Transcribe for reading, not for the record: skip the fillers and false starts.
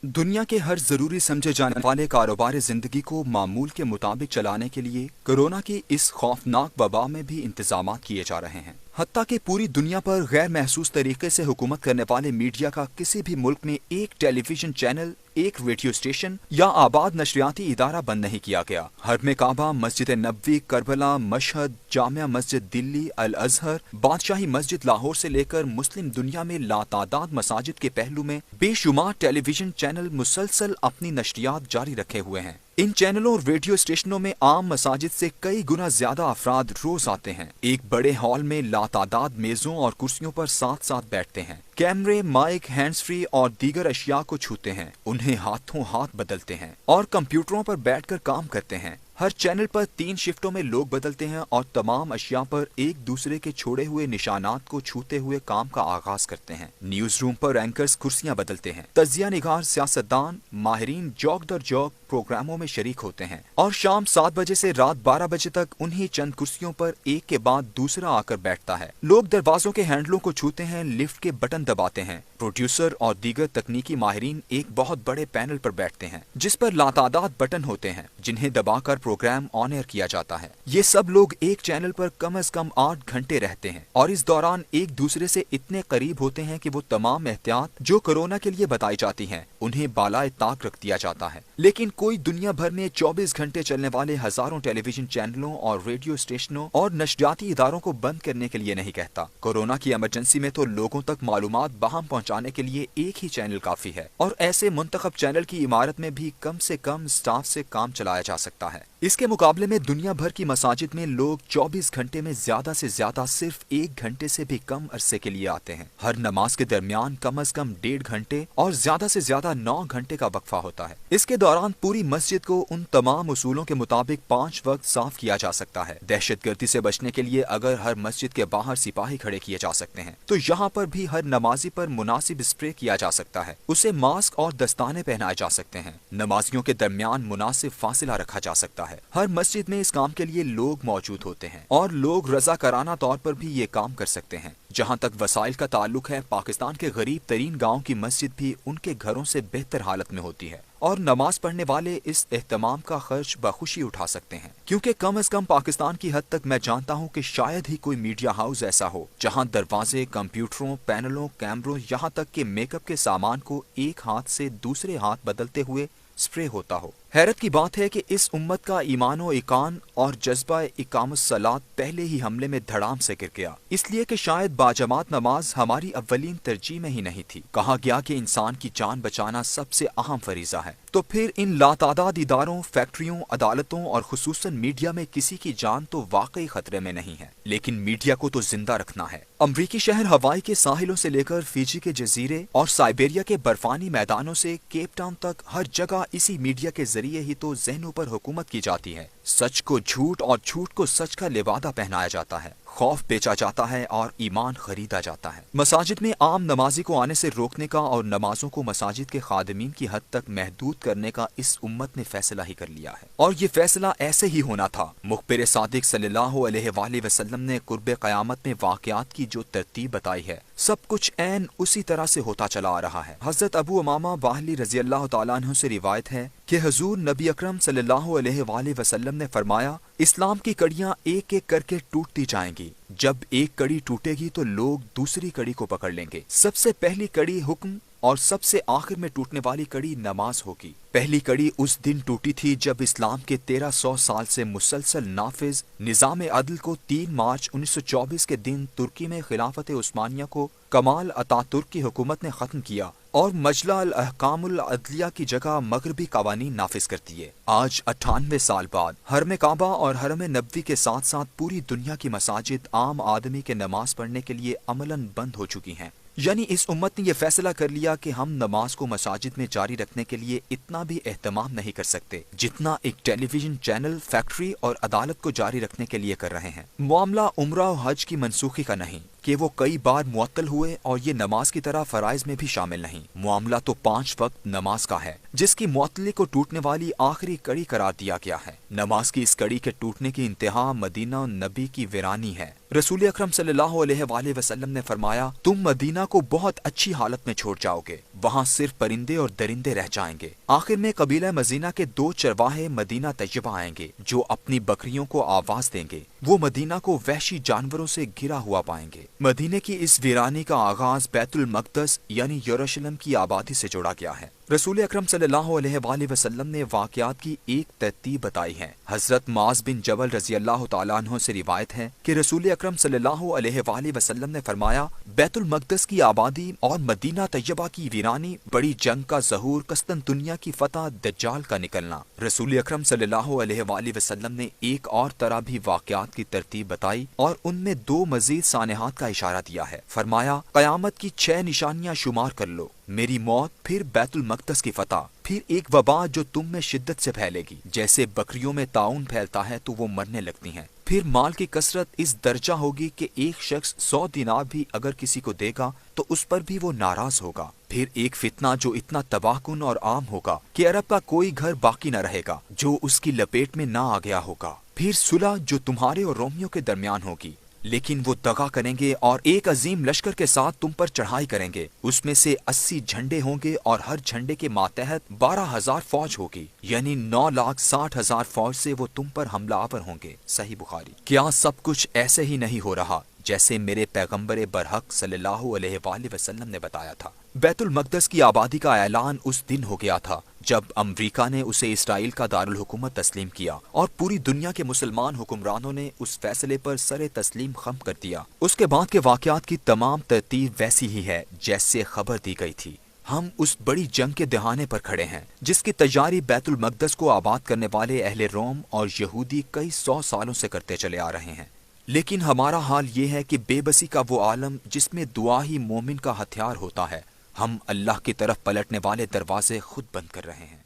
दुनिया के हर जरूरी समझे जाने वाले कारोबार जिंदगी को मामूल के मुताबिक चलाने के लिए कोरोना की इस खौफनाक वबा में भी इंतजाम किए जा रहे हैं। हत्ता कि पूरी दुनिया पर गैर महसूस तरीके से हुकूमत करने वाले मीडिया का किसी भी मुल्क में एक टेलीविजन चैनल, एक रेडियो स्टेशन या आबाद नशरियाती इदारा बंद नहीं किया गया। हरम काबा, मस्जिद नबवी, करबला, मशहद, जामिया मस्जिद दिल्ली, अल अजहर, बादशाही मस्जिद लाहौर से लेकर मुस्लिम दुनिया में लातादाद मसाजिद के पहलू में बेशुमार टेलीविजन चैनल मुसलसल अपनी नशरियात जारी रखे हुए हैं। इन चैनलों और रेडियो स्टेशनों में आम मसाजिद से कई गुना ज्यादा अफराद रोज आते हैं। एक बड़े हॉल में लातादाद मेजों और कुर्सियों पर साथ साथ बैठते हैं। कैमरे, माइक, हैंड्स फ्री और दीगर अशिया को छूते हैं, उन्हें हाथों हाथ बदलते हैं और कंप्यूटरों पर बैठकर काम करते हैं। हर चैनल पर 3 शिफ्टों में लोग बदलते हैं और तमाम अशिया पर एक दूसरे के छोड़े हुए निशानात को छूते हुए काम का आगाज करते हैं। न्यूज रूम पर एंकर्स कुर्सियां बदलते हैं। तजिया निगार, सियासतदान, माहिरीन जौक दर जौक प्रोग्रामों में शरीक होते हैं और शाम 7 बजे से रात 12 बजे तक उन्हीं चंद कुर्सियों पर एक के बाद दूसरा आकर बैठता है। लोग दरवाजों के हैंडलों को छूते हैं, लिफ्ट के बटन दबाते हैं। प्रोड्यूसर और दीगर तकनीकी माहिरीन एक बहुत बड़े पैनल पर बैठते हैं जिस पर लातादाद बटन होते हैं जिन्हें दबाकर प्रोग्राम ऑन एयर किया जाता है। ये सब लोग एक चैनल पर कम से कम 8 घंटे रहते हैं और इस दौरान एक दूसरे से इतने करीब होते हैं कि वो तमाम एहतियात जो कोरोना के लिए बताई जाती हैं उन्हें बालाए ताक रख दिया जाता है। लेकिन कोई दुनिया भर में 24 घंटे चलने वाले हजारों टेलीविजन चैनलों और रेडियो स्टेशनों और नशरियाती इदारों को बंद करने के लिए नहीं कहता। कोरोना की इमरजेंसी में तो लोगों तक मालूमात बहाम पहुंचाने के लिए एक ही चैनल काफी है और ऐसे मुंतखब चैनल की इमारत में भी कम से कम स्टाफ से काम चलाया जा सकता है। इसके मुकाबले में दुनिया भर की मसाजिद में लोग 24 घंटे में ज्यादा से ज्यादा सिर्फ 1 घंटे से भी कम अरसे के लिए आते हैं। हर नमाज के दरमियान कम से कम 1.5 घंटे और ज्यादा से ज्यादा 9 घंटे का वक्फा होता है। इसके दौरान पूरी मस्जिद को उन तमाम उसूलों के मुताबिक 5 वक्त साफ किया जा सकता है। दहशतगर्दी से बचने के लिए अगर हर मस्जिद के बाहर सिपाही खड़े किए जा सकते हैं तो यहाँ पर भी हर नमाजी पर मुनासिब स्प्रे किया जा सकता है। उसे मास्क और दस्ताने पहनाए जा सकते हैं। नमाजियों के दरमियान मुनासिब फासिला रखा जा सकता है। हर मस्जिद में इस काम के लिए लोग मौजूद होते हैं और लोग रज़ाकाराना तौर पर भी ये काम कर सकते हैं। जहाँ तक वसाइल का ताल्लुक है, पाकिस्तान के गरीब तरीन गाँव की मस्जिद भी उनके घरों से बेहतर हालत में होती है और नमाज पढ़ने वाले इस एहतमाम का खर्च बखुशी उठा सकते हैं। क्योंकि कम से कम पाकिस्तान की हद तक मैं जानता हूँ कि शायद ही कोई मीडिया हाउस ऐसा हो जहाँ दरवाजे, कंप्यूटरों, पैनलों, कैमरों, यहाँ तक कि मेकअप के सामान को एक हाथ से दूसरे हाथ बदलते हुए स्प्रे होता हो। हैरत की बात है कि इस उम्मत का ईमानो इकान और जज्बा इकामत सलात पहले ही हमले में धड़ाम से गिर गया, इसलिए कि शायद बाजमात नमाज हमारी अव्वलीन तरजीह में ही नहीं थी। कहा गया कि इंसान की जान बचाना सबसे अहम फरीजा है, तो फिर इन लातादाद इदारों, फैक्ट्रियों, अदालतों और खुसूसन मीडिया में किसी की जान तो वाकई खतरे में नहीं है, लेकिन मीडिया को तो जिंदा रखना है। अमरीकी शहर हवाई के साहिलों से लेकर फीजी के जजीरे और साइबेरिया के बर्फानी मैदानों से केप टाउन तक हर जगह इसी मीडिया के जरिए ही तो ज़हनों पर हुकूमत की जाती है। सच को झूठ और झूठ को सच का लिवादा पहनाया जाता है। खौफ बेचा जाता है और ईमान खरीदा जाता है। मसाजिद में आम नमाजी को आने से रोकने का और नमाजों को मसाजिद के खादिमीन की हद तक महदूद करने का इस उम्मत ने फैसला ही कर लिया है और ये फैसला ऐसे ही होना था। मुखबिर सादिक सल्लल्लाहु अलैहि वसल्लम ने कुर्बे क़यामत में वाक़यात की जो तरतीब बताई है, सब कुछ ऐन उसी तरह से होता चला आ रहा है। हजरत अबू उमामा बाहली रज़ी अल्लाह तआला अन्हु से रिवायत है कि हुजूर नबी अकरम सल्लल्लाहु अलैहि वसल्लम ने फरमाया, इस्लाम की कड़ियां एक एक करके टूटती जाएंगी। जब एक कड़ी टूटेगी तो लोग दूसरी कड़ी को पकड़ लेंगे। सबसे पहली कड़ी हुक्म और सबसे आखिर में टूटने वाली कड़ी नमाज होगी। पहली कड़ी उस दिन टूटी थी जब इस्लाम के 1300 साल से मुसलसल नाफिज निज़ाम अदल को 3 मार्च 1924 के दिन तुर्की में खिलाफत उस्मानिया को कमाल अतातुर्क की हुकूमत ने खत्म किया और मजला अल अहकामुल अदलिया की जगह मगरबी कवानीन नाफिज कर दिए। आज 98 साल बाद हरम काबा और हरम नबवी के साथ साथ पूरी दुनिया की मसाजिद आम आदमी के नमाज पढ़ने के लिए अमलन बंद हो चुकी हैं। यानी इस उम्मत ने यह फैसला कर लिया कि हम नमाज को मसाजिद में जारी रखने के लिए इतना भी एहतमाम नहीं कर सकते जितना एक टेलीविजन चैनल, फैक्ट्री और अदालत को जारी रखने के लिए कर रहे हैं। मामला उम्रा और हज की मनसूखी का नहीं, کہ وہ کئی بار معطل ہوئے اور یہ نماز کی طرح فرائض میں بھی شامل نہیں۔ معاملہ تو 5 وقت نماز کا ہے جس کی معطلی کو ٹوٹنے والی آخری کڑی قرار دیا گیا ہے۔ نماز کی اس کڑی کے ٹوٹنے کی انتہا مدینہ نبی کی ویرانی ہے۔ رسول اکرم صلی اللہ علیہ وآلہ وسلم نے فرمایا، تم مدینہ کو بہت اچھی حالت میں چھوڑ جاؤ گے، وہاں صرف پرندے اور درندے رہ جائیں گے۔ آخر میں قبیلہ مزینہ کے 2 چرواہے مدینہ طیبہ آئیں گے جو اپنی بکریوں کو آواز دیں گے۔ وہ مدینہ کو وحشی جانوروں سے گھرا ہوا پائیں گے۔ مدینہ کی اس ویرانی کا آغاز بیت المقدس یعنی یروشلم کی آبادی سے جوڑا گیا ہے۔ رسول اکرم صلی اللہ علیہ وآلہ وسلم نے واقعات کی ایک ترتیب بتائی ہے۔ حضرت معاذ بن جبل رضی اللہ تعالیٰ عنہ سے روایت ہے کہ رسول اکرم صلی اللہ علیہ وآلہ وسلم نے فرمایا، بیت المقدس کی آبادی اور مدینہ طیبہ کی ویرانی، بڑی جنگ کا ظہور، قسطنطنیہ کی فتح، دجال کا نکلنا۔ رسول اکرم صلی اللہ علیہ وآلہ وسلم نے ایک اور طرح بھی واقعات کی ترتیب بتائی اور ان میں 2 مزید سانحات کا اشارہ دیا ہے۔ فرمایا، قیامت کی 6 نشانیاں شمار کر لو، میری موت، پھر بیت المقدس کی فتح، پھر ایک وبا جو تم میں شدت سے پھیلے گی، جیسے بکریوں میں طاعون پھیلتا ہے تو وہ مرنے لگتی ہیں، پھر مال کی کثرت اس درجہ ہوگی کہ ایک شخص 100 دینار بھی اگر کسی کو دے گا تو اس پر بھی وہ ناراض ہوگا، پھر ایک فتنہ جو اتنا تباہ کن اور عام ہوگا کہ عرب کا کوئی گھر باقی نہ رہے گا جو اس کی لپیٹ میں نہ آ گیا ہوگا، پھر صلح جو تمہارے اور رومیوں کے درمیان ہوگی، لیکن وہ دغا کریں گے اور ایک عظیم لشکر کے ساتھ تم پر چڑھائی کریں گے، اس میں سے 80 جھنڈے ہوں گے اور ہر جھنڈے کے ماتحت 12,000 فوج ہوگی، یعنی 9,60,000 فوج سے وہ تم پر حملہ آور ہوں گے۔ صحیح بخاری۔ کیا سب کچھ ایسے ہی نہیں ہو رہا جیسے میرے پیغمبر برحق صلی اللہ علیہ وآلہ وسلم نے بتایا تھا؟ بیت المقدس کی آبادی کا اعلان اس دن ہو گیا تھا جب امریکہ نے اسے اسرائیل کا دارالحکومت تسلیم کیا اور پوری دنیا کے مسلمان حکمرانوں نے اس فیصلے پر سر تسلیم خم کر دیا۔ اس کے بعد کے واقعات کی تمام ترتیب ویسی ہی ہے جیسے خبر دی گئی تھی۔ ہم اس بڑی جنگ کے دہانے پر کھڑے ہیں جس کی تیاری بیت المقدس کو آباد کرنے والے اہل روم اور یہودی کئی 100 سالوں سے کرتے چلے آ رہے ہیں، لیکن ہمارا حال یہ ہے کہ بے بسی کا وہ عالم جس میں دعا ہی مومن کا ہتھیار ہوتا ہے، ہم اللہ کی طرف پلٹنے والے دروازے خود بند کر رہے ہیں۔